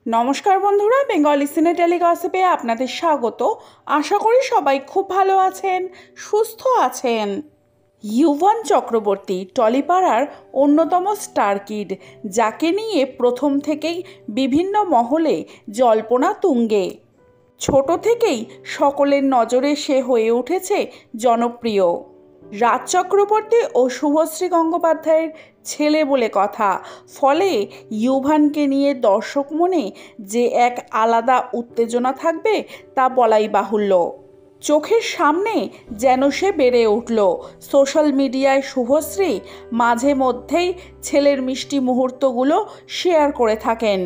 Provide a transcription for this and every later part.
নমস্কার বন্ধুরা, বেঙ্গলি সিনে টেলিগসিপে আপনাদের স্বাগত। আশা করি সবাই খুব ভালো আছেন, সুস্থ আছেন। ইউভান চক্রবর্তী টলিপাড়ার অন্যতম স্টার কিড, যাকে নিয়ে প্রথম থেকেই বিভিন্ন মহলে জল্পনা তুঙ্গে। ছোট থেকেই সকলের নজরে সে হয়ে উঠেছে জনপ্রিয়। রাজ চক্রবর্তী ও শুভশ্রী গঙ্গোপাধ্যায়ের ছেলে বলে কথা, ফলে ইউভানকে নিয়ে দর্শক মনে যে এক আলাদা উত্তেজনা থাকবে তা বলাই বাহুল্য। চোখের সামনে যেন সে বেড়ে উঠল। সোশ্যাল মিডিয়ায় শুভশ্রী মাঝে মধ্যেই ছেলের মিষ্টি মুহূর্তগুলো শেয়ার করে থাকেন।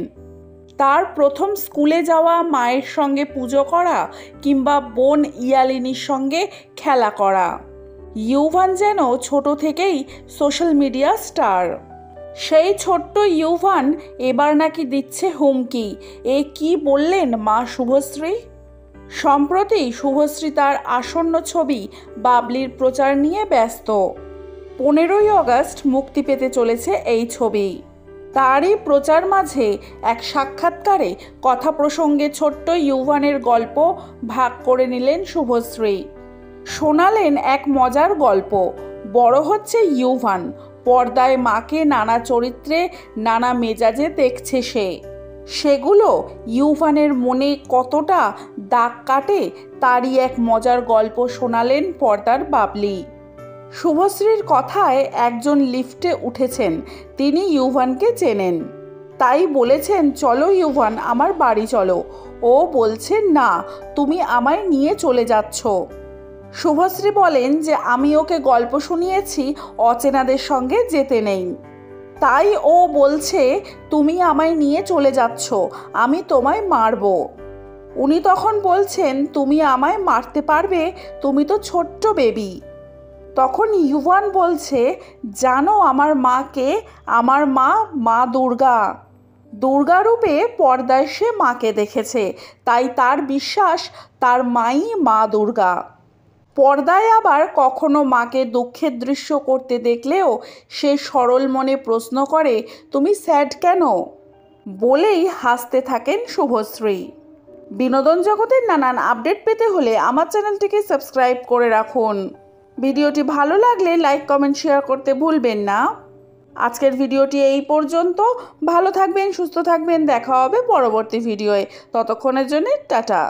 তার প্রথম স্কুলে যাওয়া, মায়ের সঙ্গে পুজো করা কিংবা বোন ইয়ালিনীর সঙ্গে খেলা করা। ইউভান যেন ছোট থেকেই সোশ্যাল মিডিয়া স্টার। সেই ছোট্ট ইউভান এবার নাকি দিচ্ছে হুমকি। এ কি বললেন মা শুভশ্রী? সম্প্রতি শুভশ্রী তার আসন্ন ছবি বাবলির প্রচার নিয়ে ব্যস্ত। 15ই আগস্ট মুক্তি পেতে চলেছে এই ছবি। তারই প্রচার মাঝে এক সাক্ষাৎকারে কথা প্রসঙ্গে ছোট্ট ইউভানের গল্প ভাগ করে নিলেন শুভশ্রী। শোনালেন এক মজার গল্প। বড় হচ্ছে ইউভান, পর্দায় মাকে নানা চরিত্রে নানা মেজাজে দেখছে সে। সেগুলো ইউভানের মনে কতটা দাগ কাটে তারই এক মজার গল্প শোনালেন পর্দার বাবলি। শুভশ্রীর কথায় একজন লিফটে উঠেছেন, তিনি ইউভানকে চেনেন, তাই বলেছেন, চলো ইউভান, আমার বাড়ি চলো। ও বলছে, না, তুমি আমায় নিয়ে চলে যাচ্ছ। শুভশ্রী বলেন যে আমি ওকে গল্প শুনিয়েছি অচেনাদের সঙ্গে যেতে নেই, তাই ও বলছে তুমি আমায় নিয়ে চলে যাচ্ছ, আমি তোমায় মারব। উনি তখন বলছেন, তুমি আমায় মারতে পারবে, তুমি তো ছোট্ট বেবি। তখন ইউভান বলছে, জানো আমার মাকে? আমার মা, মা দুর্গা। দুর্গা রূপে পর্দায় সে মাকে দেখেছে, তাই তার বিশ্বাস তার মাই মা দুর্গা। পর্দায় আবার কখনো মাকে দুঃখের দৃশ্য করতে দেখলেও সে সরল মনে প্রশ্ন করে, তুমি স্যাড কেন? বলেই হাসতে থাকেন শুভশ্রী। বিনোদন জগতের নানান আপডেট পেতে হলে আমার চ্যানেলটিকে সাবস্ক্রাইব করে রাখুন। ভিডিওটি ভালো লাগলে লাইক, কমেন্ট, শেয়ার করতে ভুলবেন না। আজকের ভিডিওটি এই পর্যন্ত। ভালো থাকবেন, সুস্থ থাকবেন, দেখা হবে পরবর্তী ভিডিওয়ে। ততক্ষণের জন্য টাটা।